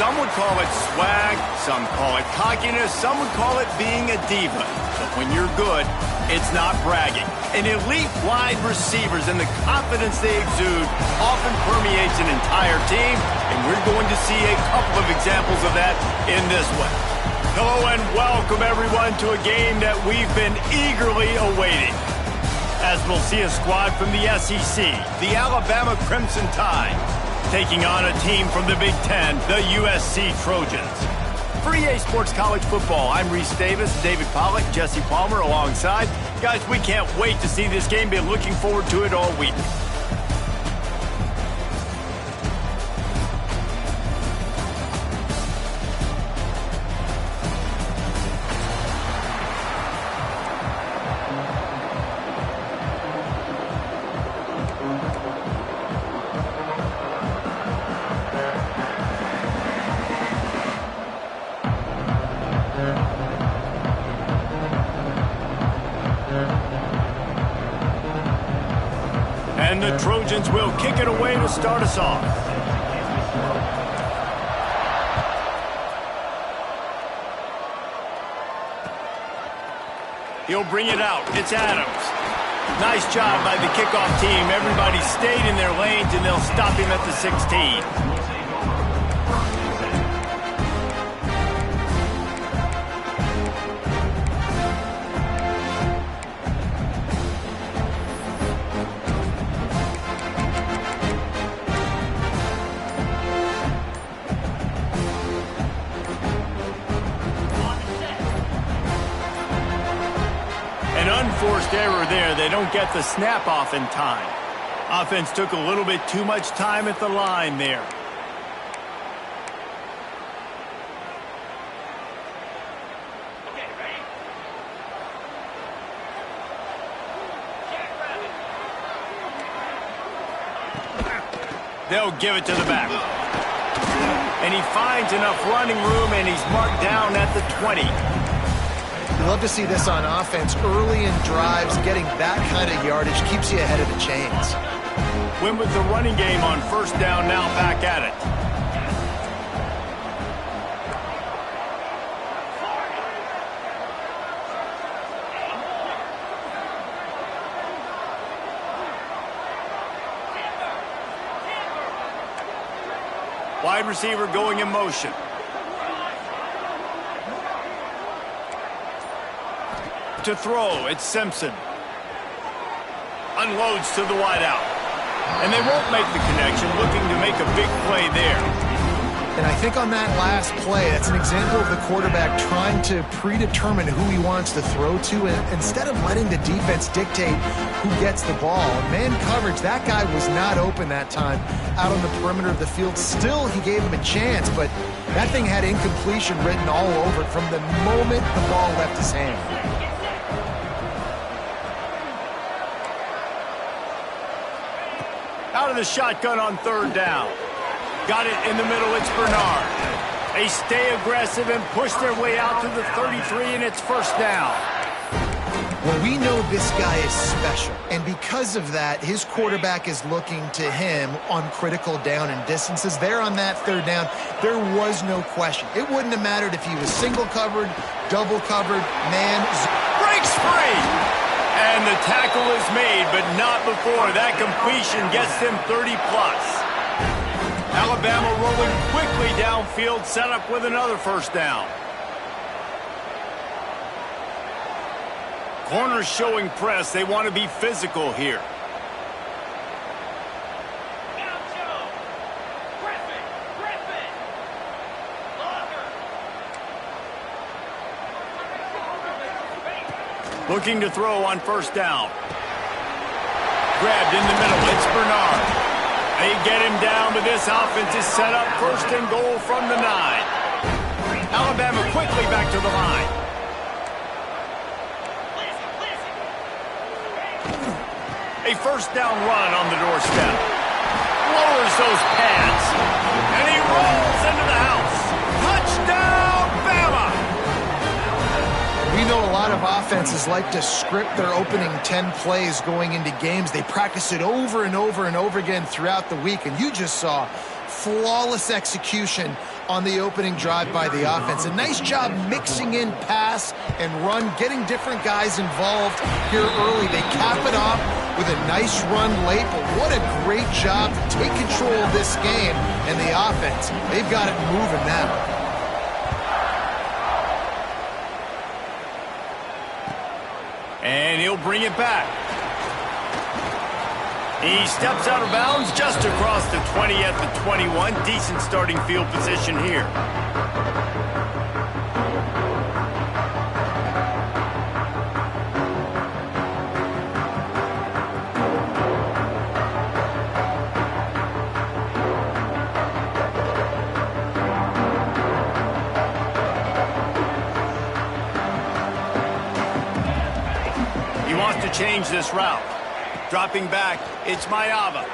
Some would call it swag, some call it cockiness, some would call it being a diva. But when you're good, it's not bragging. An elite wide receivers and the confidence they exude often permeates an entire team, and we're going to see a couple of examples of that in this one. Hello and welcome everyone to a game that we've been eagerly awaiting. As we'll see a squad from the SEC, the Alabama Crimson Tide, taking on a team from the Big Ten, the USC Trojans. For EA Sports College Football, I'm Reese Davis, David Pollack, Jesse Palmer alongside. Guys, we can't wait to see this game. Been looking forward to it all week. And the Trojans will kick it away to start us off. He'll bring it out. It's Adams. Nice job by the kickoff team. Everybody stayed in their lanes, and they'll stop him at the 16. Unforced error there. They don't get the snap off in time. Offense took a little bit too much time at the line there. Okay, ready? They'll give it to the back. And he finds enough running room, and he's marked down at the 20. You love to see this on offense. Early in drives, getting that kind of yardage keeps you ahead of the chains. Win with the running game on first down, now back at it. Wide receiver going in motion. To throw, it's Simpson. Unloads to the wideout. And they won't make the connection, looking to make a big play there. And I think on that last play, that's an example of the quarterback trying to predetermine who he wants to throw to, and instead of letting the defense dictate who gets the ball. Man coverage, that guy was not open that time out on the perimeter of the field. Still, he gave him a chance, but that thing had incompletion written all over it from the moment the ball left his hand. Out of the shotgun on third down. Got it in the middle, it's Bernard. They stay aggressive and push their way out to the 33, and it's first down. Well, we know this guy is special, and because of that, his quarterback is looking to him on critical down and distances. There on that third down, there was no question. It wouldn't have mattered if he was single covered, double covered, man. Breaks free! And the tackle is made, but not before. That completion gets them 30-plus. Alabama rolling quickly downfield, set up with another first down. Corners showing press. They want to be physical here. Looking to throw on first down. Grabbed in the middle. It's Bernard. They get him down, but this offense is set up first and goal from the 9. Alabama quickly back to the line. A first down run on the doorstep. Lowers those pads. And he rolls into the house. Touchdown, Bama! We know a lot of offenses like to script their opening 10 plays going into games. They practice it over and over and over again throughout the week, and you just saw flawless execution on the opening drive by the offense. A nice job mixing in pass and run, getting different guys involved here early. They cap it off with a nice run late, but what a great job to take control of this game. And the offense, they've got it moving now. And he'll bring it back. He steps out of bounds just across the 20 at the 21. Decent starting field position here. Change this route. Dropping back, it's Mayava.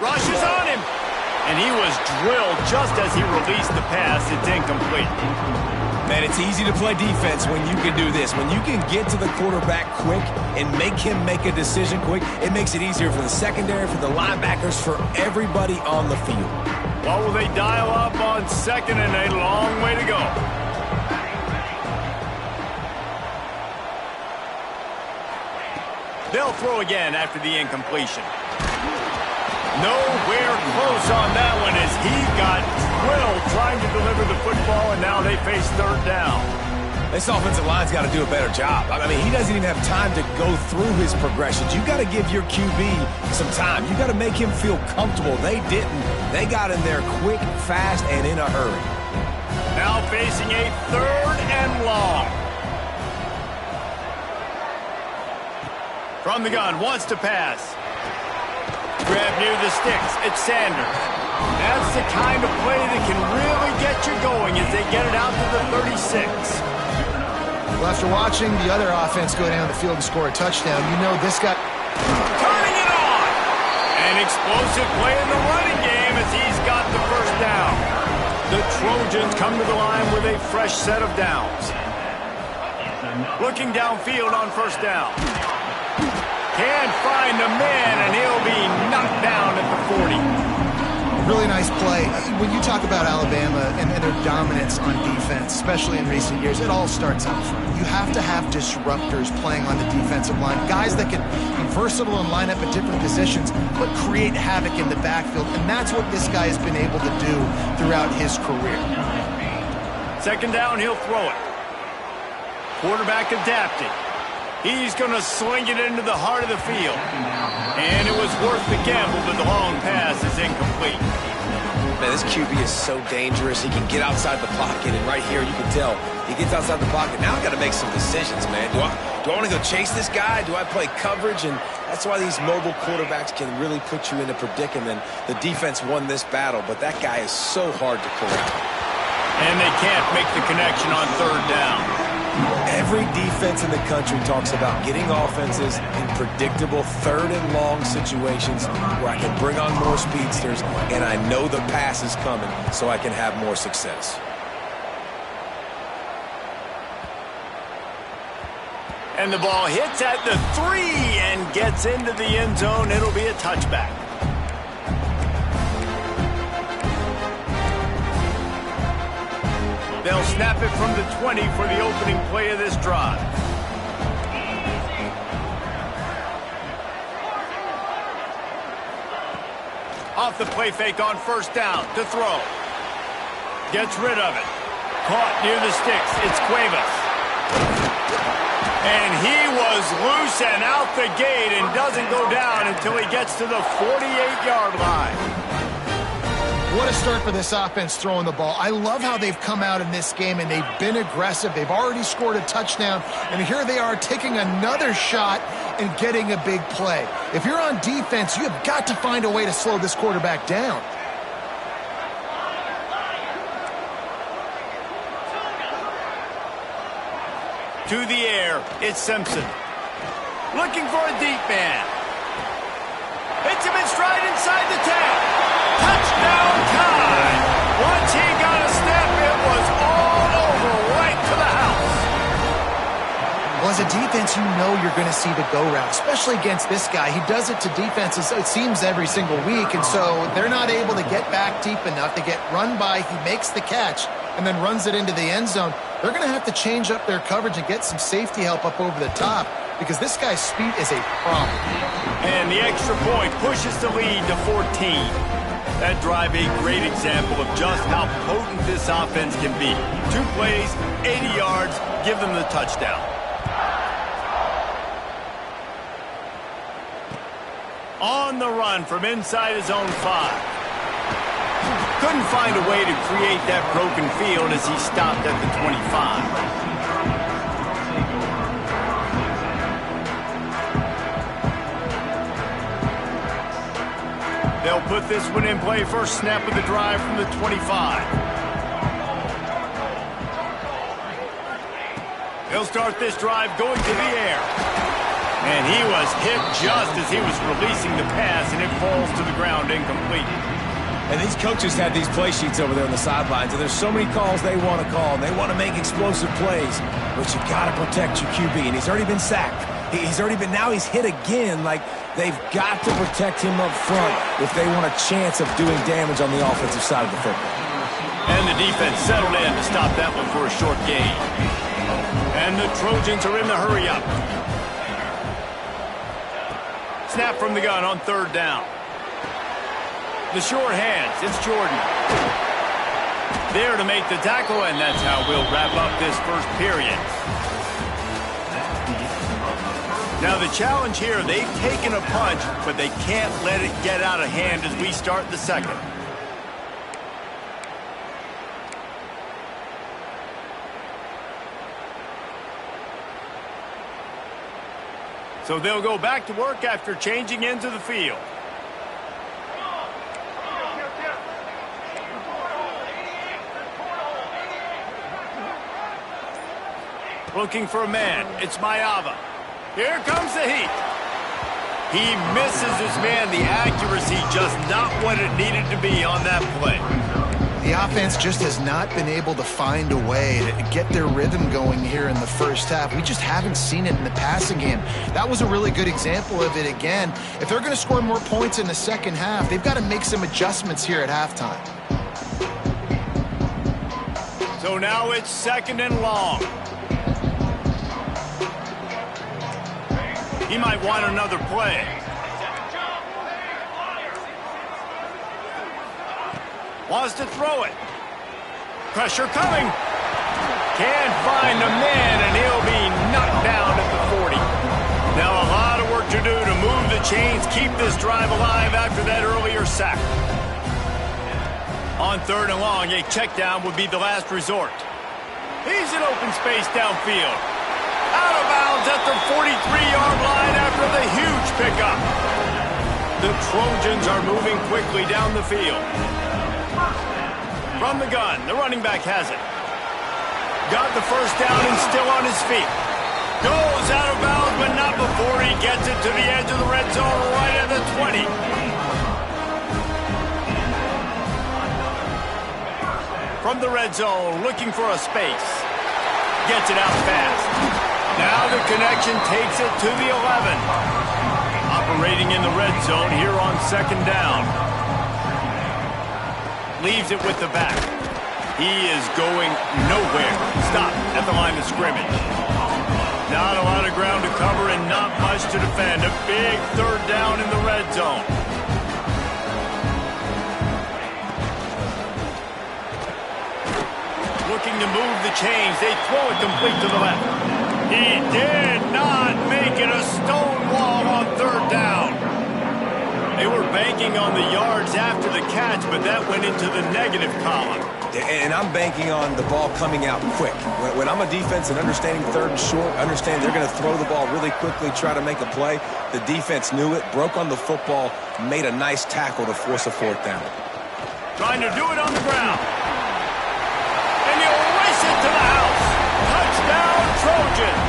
Rushes on him. And he was drilled just as he released the pass. It's incomplete. Man, it's easy to play defense when you can do this. When you can get to the quarterback quick and make him make a decision quick, it makes it easier for the secondary, for the linebackers, for everybody on the field. What will they dial up on second and a long way to go? They'll throw again after the incompletion. Nowhere close on that one as he got drilled trying to deliver the football, and now they face third down. This offensive line's got to do a better job. I mean, he doesn't even have time to go through his progressions. You got to give your QB some time. You got to make him feel comfortable. They didn't. They got in there quick, fast, and in a hurry. Now facing a third and long. From the gun, wants to pass. Grab near the sticks. It's Sanders. That's the kind of play that can really get you going as they get it out to the 36. Well, after watching the other offense go down the field and score a touchdown, you know this guy... Turning it on! An explosive play in the running game as he's got the first down. The Trojans come to the line with a fresh set of downs. Looking downfield on first down. Can't find the man, and he'll be knocked down at the 40. Really nice play. When you talk about Alabama and their dominance on defense, especially in recent years, it all starts up front. You have to have disruptors playing on the defensive line, guys that can be versatile and line up at different positions, but create havoc in the backfield, and that's what this guy has been able to do throughout his career. Second down, he'll throw it. Quarterback adapted. He's going to sling it into the heart of the field. And it was worth the gamble, but the long pass is incomplete. Man, this QB is so dangerous. He can get outside the pocket, and right here you can tell he gets outside the pocket. Now I got to make some decisions, man. Do I want to go chase this guy? Do I play coverage? And that's why these mobile quarterbacks can really put you in a predicament. The defense won this battle, but that guy is so hard to corral. And they can't make the connection on third down. Every defense in the country talks about getting offenses in predictable third and long situations where I can bring on more speedsters and I know the pass is coming so I can have more success. And the ball hits at the 3 and gets into the end zone. It'll be a touchback. They'll snap it from the 20 for the opening play of this drive. Off the play fake on first down to throw. Gets rid of it. Caught near the sticks. It's Cuevas. And he was loose and out the gate and doesn't go down until he gets to the 48-yard line. What a start for this offense throwing the ball. I love how they've come out in this game and they've been aggressive. They've already scored a touchdown, and here they are taking another shot and getting a big play. If you're on defense, you have got to find a way to slow this quarterback down. To the air, it's Simpson. Looking for a deep man. Hits him in stride inside the 10. Touchdown time! Once he got a step, it was all over right to the house. Well, as a defense, you know you're going to see the go route, especially against this guy. He does it to defenses, it seems, every single week, and so they're not able to get back deep enough. They get run by, he makes the catch, and then runs it into the end zone. They're going to have to change up their coverage and get some safety help up over the top because this guy's speed is a problem. And the extra point pushes the lead to 14. That drive, a great example of just how potent this offense can be. 2 plays, 80 yards, give them the touchdown. On the run from inside his own 5. Couldn't find a way to create that broken field as he stopped at the 25. They'll put this one in play. First snap of the drive from the 25. He'll start this drive going to the air. And he was hit just as he was releasing the pass, and it falls to the ground incomplete. And these coaches have these play sheets over there on the sidelines, and there's so many calls they want to call. They want to make explosive plays, but you got to protect your QB, and he's already been sacked. Now he's hit again. Like, they've got to protect him up front if they want a chance of doing damage on the offensive side of the football. And the defense settled in to stop that one for a short gain. And the Trojans are in the hurry-up. Snap from the gun on 3rd down. The short hands, it's Jordan. There to make the tackle, and that's how we'll wrap up this first period. Now the challenge here, they've taken a punch, but they can't let it get out of hand as we start the second. So they'll go back to work after changing into the field. Looking for a man, it's Mayava. Here comes the heat. He misses his man. The accuracy just not what it needed to be on that play. The offense just has not been able to find a way to get their rhythm going here in the first half. We just haven't seen it in the passing game. That was a really good example of it again. If they're going to score more points in the second half, they've got to make some adjustments here at halftime. So now it's 2nd and long. He might want another play. Wants to throw it. Pressure coming. Can't find a man, and he'll be knocked down at the 40. Now a lot of work to do to move the chains, keep this drive alive after that earlier sack. On 3rd and long, a check down would be the last resort. He's in open space downfield. Out of bounds at the 43-yard line after the huge pickup. The Trojans are moving quickly down the field. From the gun, the running back has it. Got the first down and still on his feet. Goes out of bounds, but not before he gets it to the edge of the red zone right at the 20. From the red zone, looking for a space. Gets it out fast. Now the connection takes it to the 11. Operating in the red zone here on 2nd down. Leaves it with the back. He is going nowhere. Stop at the line of scrimmage. Not a lot of ground to cover and not much to defend. A big 3rd down in the red zone. Looking to move the chains. They throw it complete to the left. He did not make it a stone wall on 3rd down. They were banking on the yards after the catch, but that went into the negative column. And I'm banking on the ball coming out quick. When I'm a defense and understanding 3rd and short, understand they're going to throw the ball really quickly, try to make a play. The defense knew it, broke on the football, made a nice tackle to force a 4th down. Trying to do it on the ground. And he'll race it to the house. Touchdown, Trojans.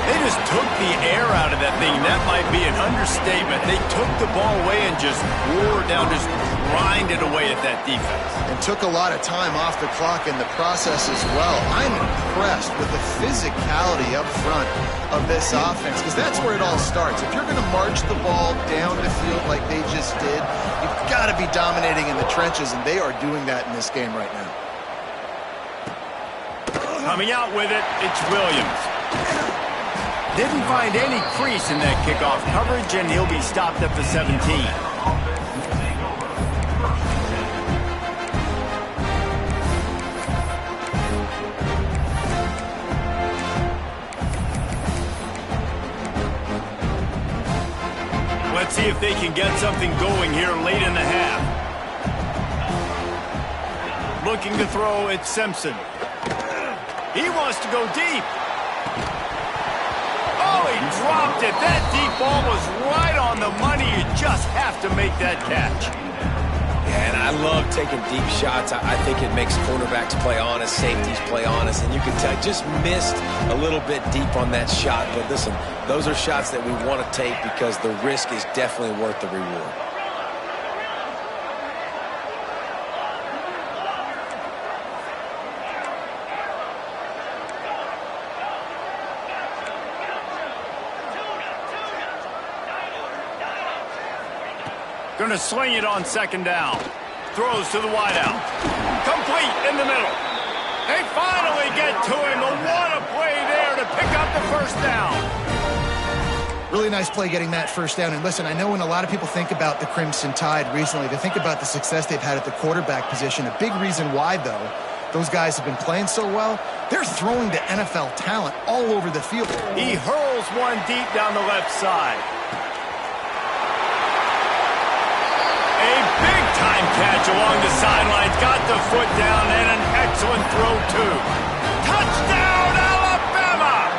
They just took the air out of that thing. That might be an understatement. They took the ball away and just wore down, just grinded away at that defense. And took a lot of time off the clock in the process as well. I'm impressed with the physicality up front of this offense, because that's where it all starts. If you're going to march the ball down the field like they just did, you've got to be dominating in the trenches, and they are doing that in this game right now. Coming out with it, it's Williams. Didn't find any crease in that kickoff coverage, and he'll be stopped at the 17. Let's see if they can get something going here late in the half. Looking to throw, it's Simpson. He wants to go deep. Oh, he dropped it. That deep ball was right on the money. You just have to make that catch. Yeah, and I love taking deep shots. I think it makes cornerbacks play honest, safeties play honest, and you can tell just missed a little bit deep on that shot. But listen, those are shots that we want to take because the risk is definitely worth the reward. Going to sling it on second down. Throws to the wideout. Complete in the middle. They finally get to him. But what a play there to pick up the first down. Really nice play getting that first down. And listen, I know when a lot of people think about the Crimson Tide recently, they think about the success they've had at the quarterback position. A big reason why, though, those guys have been playing so well, they're throwing to NFL talent all over the field. He hurls one deep down the left side. Big-time catch along the sidelines. Got the foot down and an excellent throw, too. Touchdown, Alabama!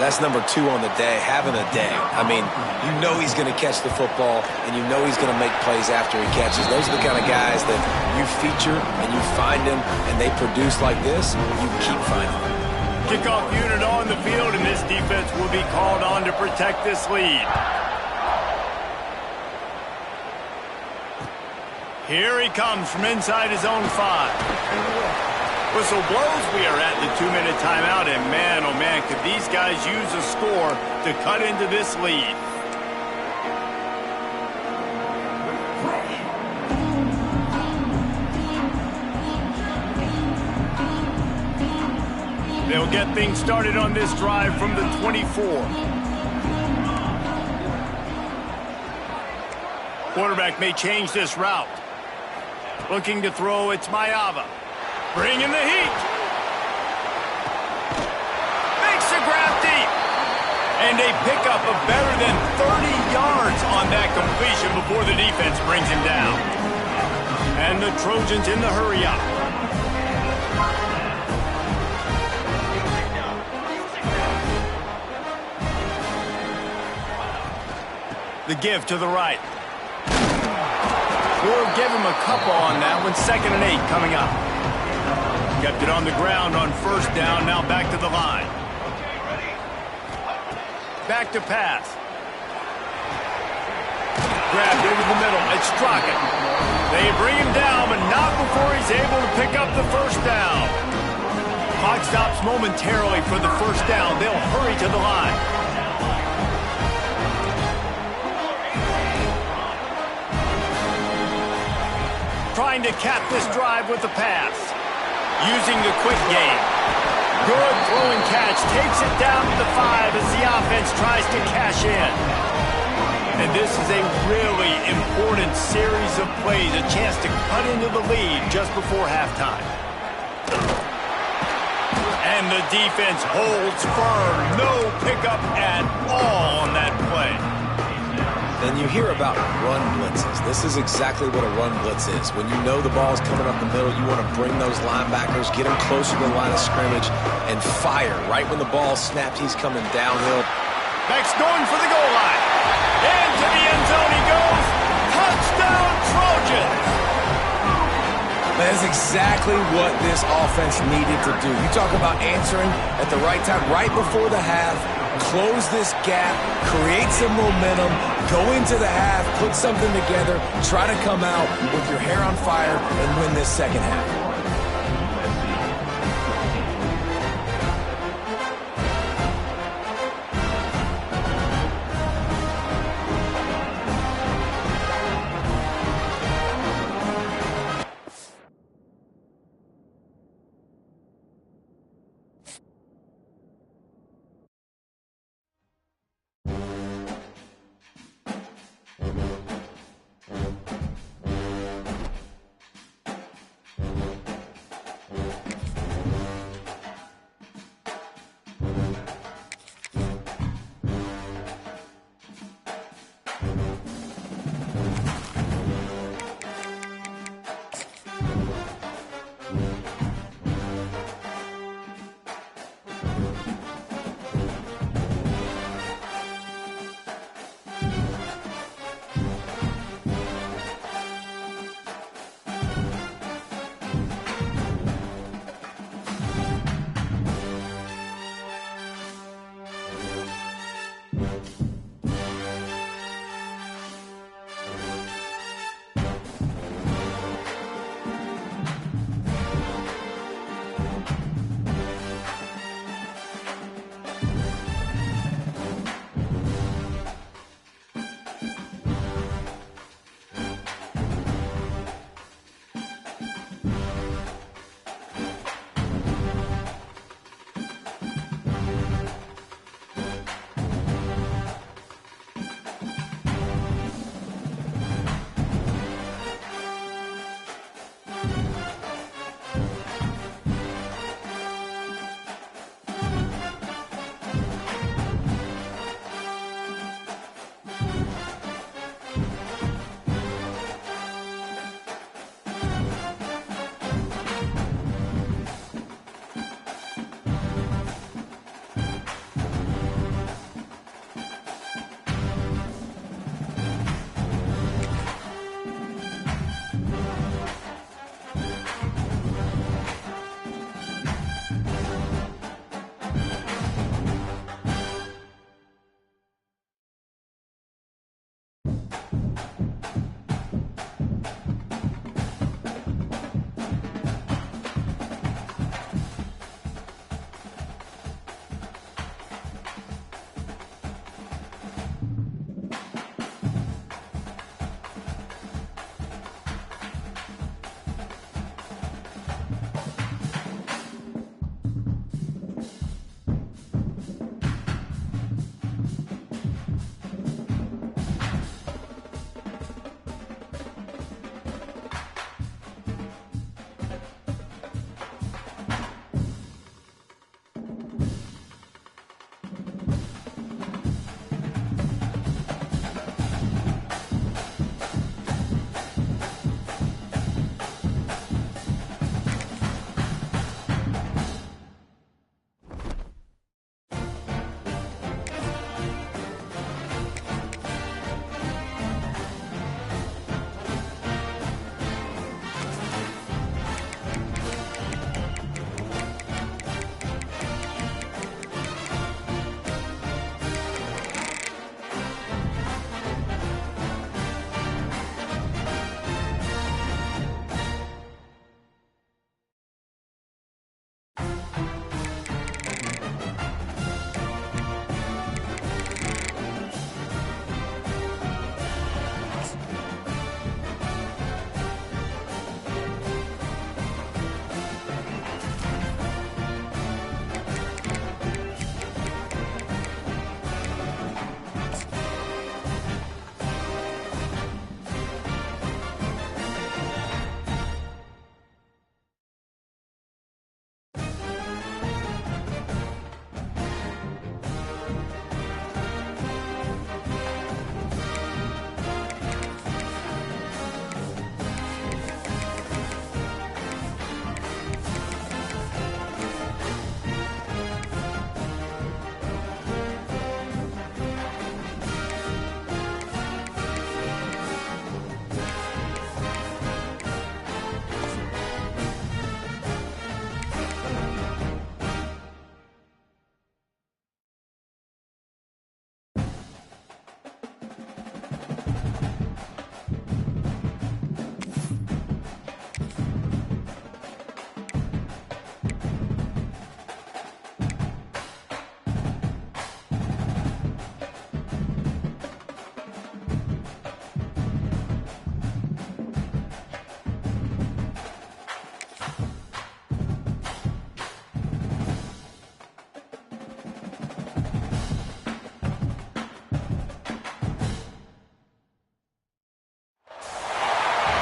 That's number 2 on the day, having a day. I mean, you know he's going to catch the football, and you know he's going to make plays after he catches. Those are the kind of guys that you feature and you find them, and they produce like this, you keep finding them. Kickoff unit on the field, and this defense will be called on to protect this lead. Here he comes from inside his own 5. Whistle blows. We are at the 2-minute timeout, and man, oh man, could these guys use a score to cut into this lead. They'll get things started on this drive from the 24. Quarterback may change this route. Looking to throw, it's Maiava. Bringing the heat. Makes a grab deep. And a pickup of better than 30 yards on that completion before the defense brings him down. And the Trojans in the hurry up. The give to the right. We'll give him a couple on that one. 2nd and 8 coming up. Kept it on the ground on first down. Now back to the line. Back to pass. Grabbed over the middle. It's Strockett. They bring him down, but not before he's able to pick up the first down. Clock stops momentarily for the first down. They'll hurry to the line. Trying to cap this drive with the pass. Using the quick game. Good throwing catch. Takes it down to the 5 as the offense tries to cash in. And this is a really important series of plays. A chance to cut into the lead just before halftime. And the defense holds firm. No pickup at all on that play. And you hear about run blitzes. This is exactly what a run blitz is. When you know the ball's coming up the middle, you want to bring those linebackers, get them closer to the line of scrimmage, and fire. Right when the ball snapped, he's coming downhill. Beck's going for the goal line. Into the end zone he goes. Touchdown, Trojans! That is exactly what this offense needed to do. You talk about answering at the right time, right before the half. close this gap, create some momentum, go into the half, put something together, try to come out with your hair on fire and win this second half.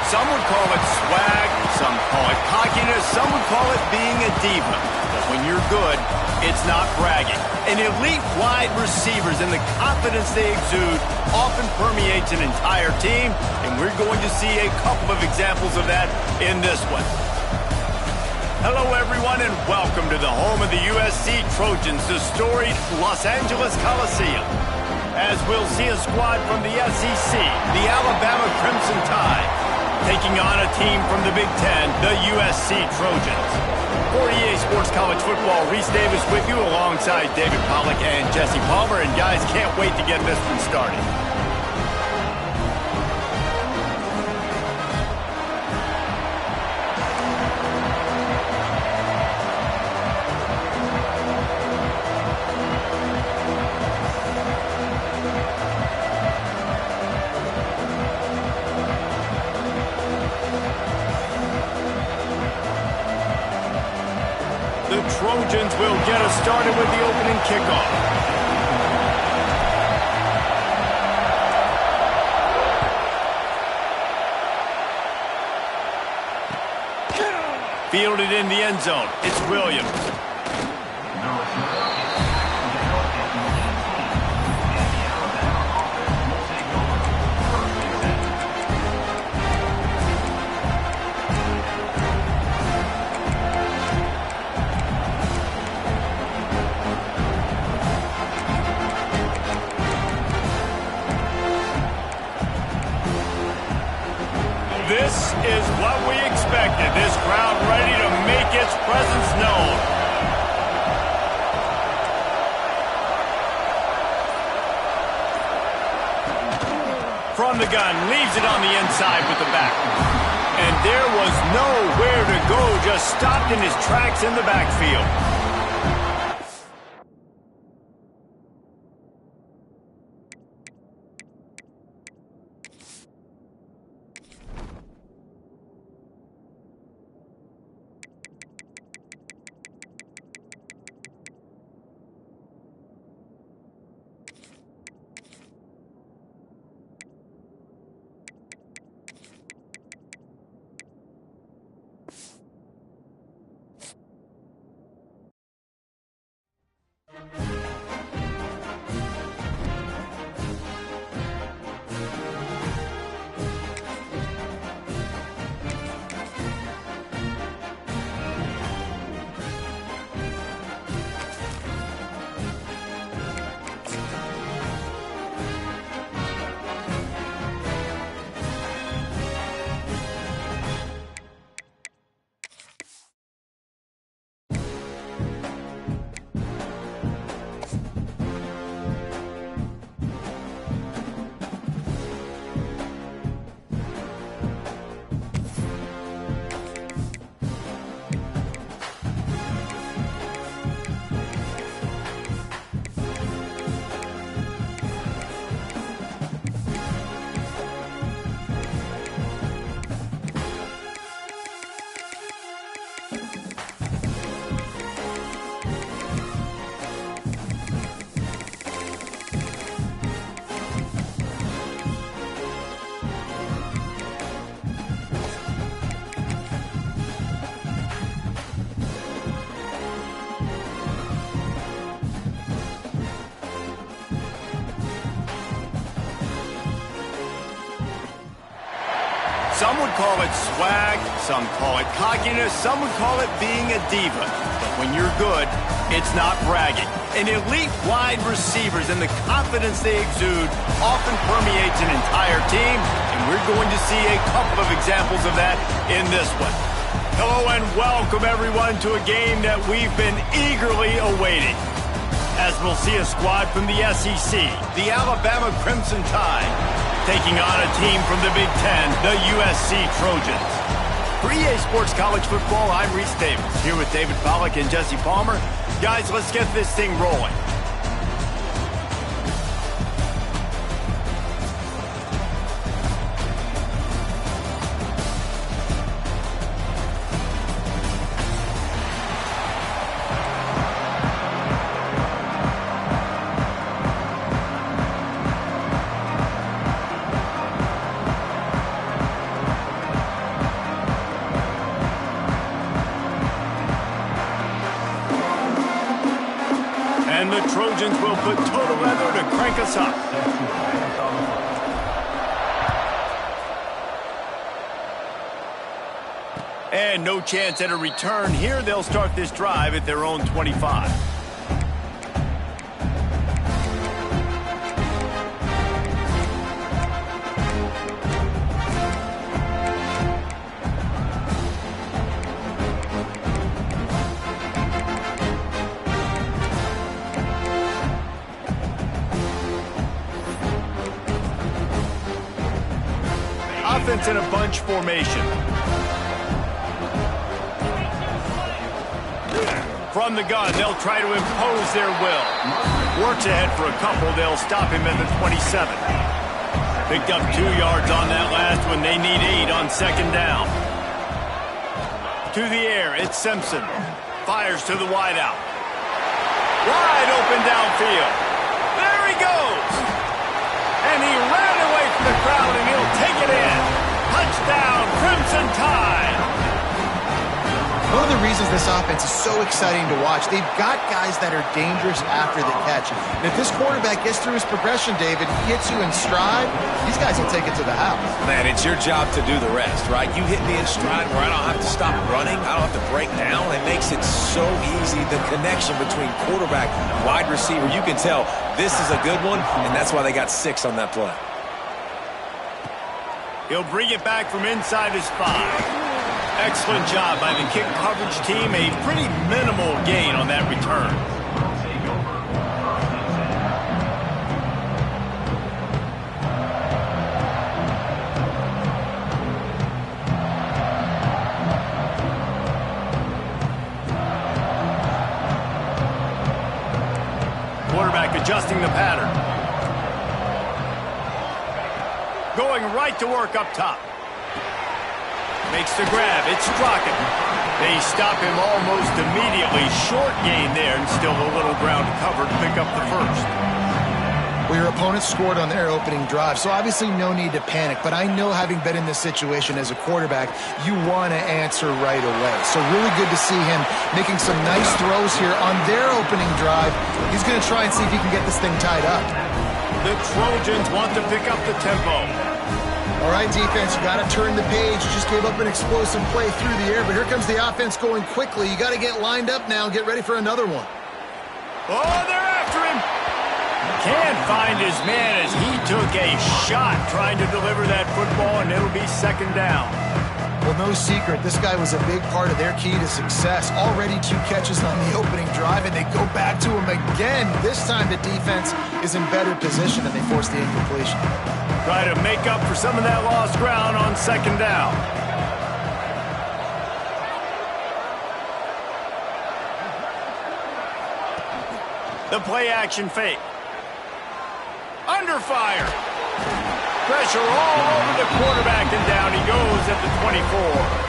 Some would call it swag, some call it cockiness, some would call it being a diva. But when you're good, it's not bragging. And elite wide receivers and the confidence they exude often permeates an entire team, and we're going to see a couple of examples of that in this one. Hello, everyone, and welcome to the home of the USC Trojans, the storied Los Angeles Coliseum. As we'll see a squad from the SEC, the Alabama Crimson Tide, taking on a team from the Big Ten, the USC Trojans. For EA Sports College Football, Reese Davis with you alongside David Pollack and Jesse Palmer. And guys, can't wait to get this one started. The Trojans will get us started with the opening kickoff. Fielded in the end zone. It's Williams. This is what we expected. This crowd ready to make its presence known. From the gun, leaves it on the inside with the back. And there was nowhere to go, just stopped in his tracks in the backfield. Some would call it swag, some call it cockiness, some would call it being a diva. But when you're good, it's not bragging. And elite wide receivers and the confidence they exude often permeates an entire team, and we're going to see a couple of examples of that in this one. Hello and welcome everyone to a game that we've been eagerly awaiting. As we'll see a squad from the SEC, the Alabama Crimson Tide, taking on a team from the Big Ten, the USC Trojans. For EA Sports College Football, I'm Reese Davis, here with David Pollack and Jesse Palmer. Guys, let's get this thing rolling. And the Trojans will put total leather to crank us up. And no chance at a return here. They'll start this drive at their own 25. Offense in a bunch formation. From the gun, they'll try to impose their will. Works ahead for a couple. They'll stop him at the 27. Picked up 2 yards on that last one. They need 8 on second down. To the air, it's Simpson. Fires to the wideout. Wide open downfield. There he goes. And he ran away from the crowd, and he'll take it in. Touchdown, Crimson Tide. One of the reasons this offense is so exciting to watch, they've got guys that are dangerous after the catch. And if this quarterback gets through his progression, David, he hits you in stride, these guys will take it to the house. Man, it's your job to do the rest, right? You hit me in stride where I don't have to stop running. I don't have to break down. It makes it so easy. The connection between quarterback and wide receiver, you can tell this is a good one, and that's why they got 6 on that play. He'll bring it back from inside his 5. Excellent job by the kick coverage team. A pretty minimal gain on that return. Quarterback adjusting the pattern. Going right to work up top. Makes the grab. It's Strachan. They stop him almost immediately. Short gain there, and still a little ground to cover to pick up the first. Well, your opponent scored on their opening drive, so obviously no need to panic. But I know, having been in this situation as a quarterback, you want to answer right away. So really good to see him making some nice throws here on their opening drive. He's going to try and see if he can get this thing tied up. The Trojans want to pick up the tempo. All right, defense, you got to turn the page. You just gave up an explosive play through the air, but here comes the offense going quickly. You got to get lined up now and get ready for another one. Oh, they're after him. Can't find his man as he took a shot trying to deliver that football, and it'll be second down. Well, no secret, this guy was a big part of their key to success. Already 2 catches on the opening drive, and they go back to him again. This time the defense is in better position, and they force the incompletion. Try to make up for some of that lost ground on second down. The play action fake. Under fire. Pressure all over the quarterback, and down he goes at the 24.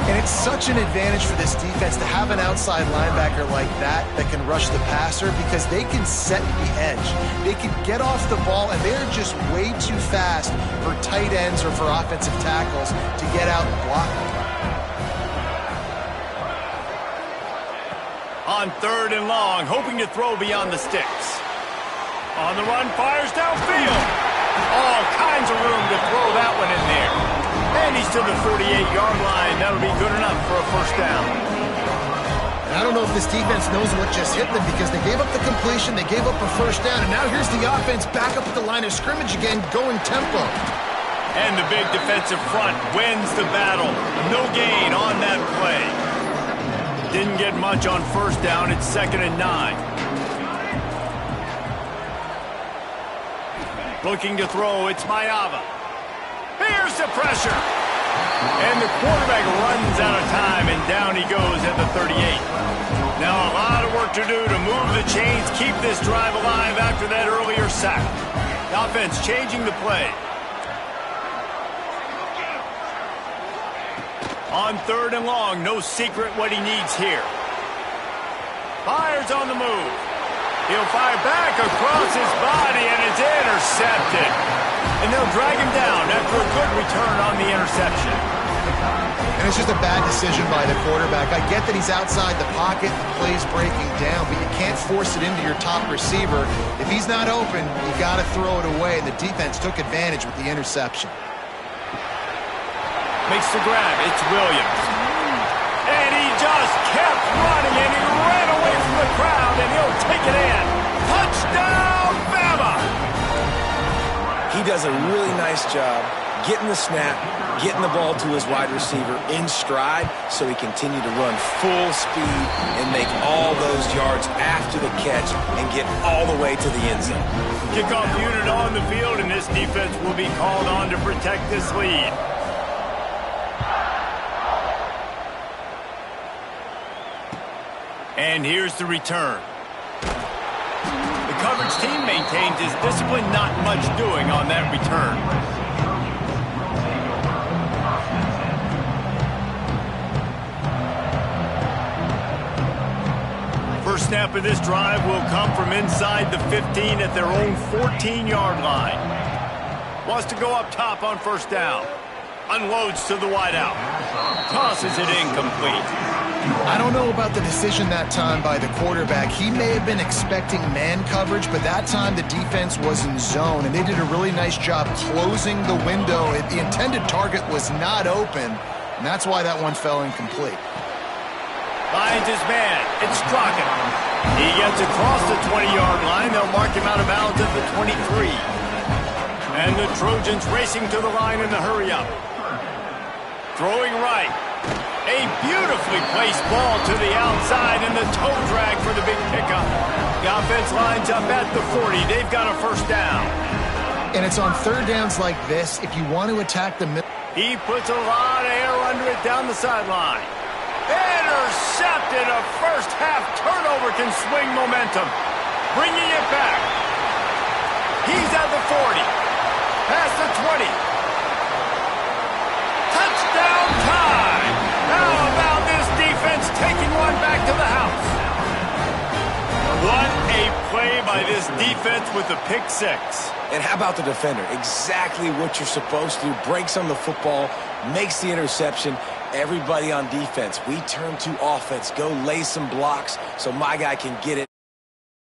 And it's such an advantage for this defense to have an outside linebacker like that can rush the passer, because they can set the edge. They can get off the ball, and they're just way too fast for tight ends or for offensive tackles to get out and block them. On 3rd and long, hoping to throw beyond the sticks. On the run, fires downfield. All kinds of room to throw that one in there. And he's to the 48-yard line. That'll be good enough for a first down. And I don't know if this defense knows what just hit them, because they gave up the completion, they gave up a first down, and now here's the offense back up at the line of scrimmage again, going tempo. And the big defensive front wins the battle. No gain on that play. Didn't get much on first down. It's 2nd and 9. Looking to throw, it's Mayava. Here's the pressure. And the quarterback runs out of time, and down he goes at the 38. Now a lot of work to do to move the chains, keep this drive alive after that earlier sack. The offense changing the play. On 3rd and long, no secret what he needs here. Fires on the move. He'll fire back across his body, and it's intercepted. And they'll drag him down after a good return on the interception. And And it's just a bad decision by the quarterback. I get that he's outside the pocket, the play's breaking down, but you can't force it into your top receiver. If he's not open, you got to throw it away, and the defense took advantage with the interception. Makes the grab. It's Williams. And he just kept running, and he ran away from the crowd, and he'll take it in. Touchdown, Bama! He does a really nice job getting the snap, getting the ball to his wide receiver in stride so he continued to run full speed and make all those yards after the catch and get all the way to the end zone. Kickoff unit on the field, and this defense will be called on to protect this lead. And here's the return. The coverage team maintains his discipline, not much doing on that return. First snap of this drive will come from inside the 15 at their own 14-yard line. Wants to go up top on first down. Unloads to the wideout. Tosses it incomplete. I don't know about the decision that time by the quarterback. He may have been expecting man coverage, but that time the defense was in zone, and they did a really nice job closing the window. The intended target was not open, and that's why that one fell incomplete. Finds his man. It's Strachan. He gets across the 20-yard line. They'll mark him out of bounds at the 23. And the Trojans racing to the line in the hurry-up. Throwing right. A beautifully placed ball to the outside, and the toe drag for the big pickup. The offense lines up at the 40. They've got a first down. And it's on third downs like this, if you want to attack the middle. He puts a lot of air under it down the sideline. Intercepted. A first-half turnover can swing momentum. Bringing it back. He's at the 40. Past the 20. Touchdown time. How about this defense taking one back to the house? What a play by this defense with the pick six. And how about the defender? Exactly what you're supposed to do. Breaks on the football, makes the interception. Everybody on defense, we turn to offense. Go lay some blocks so my guy can get it.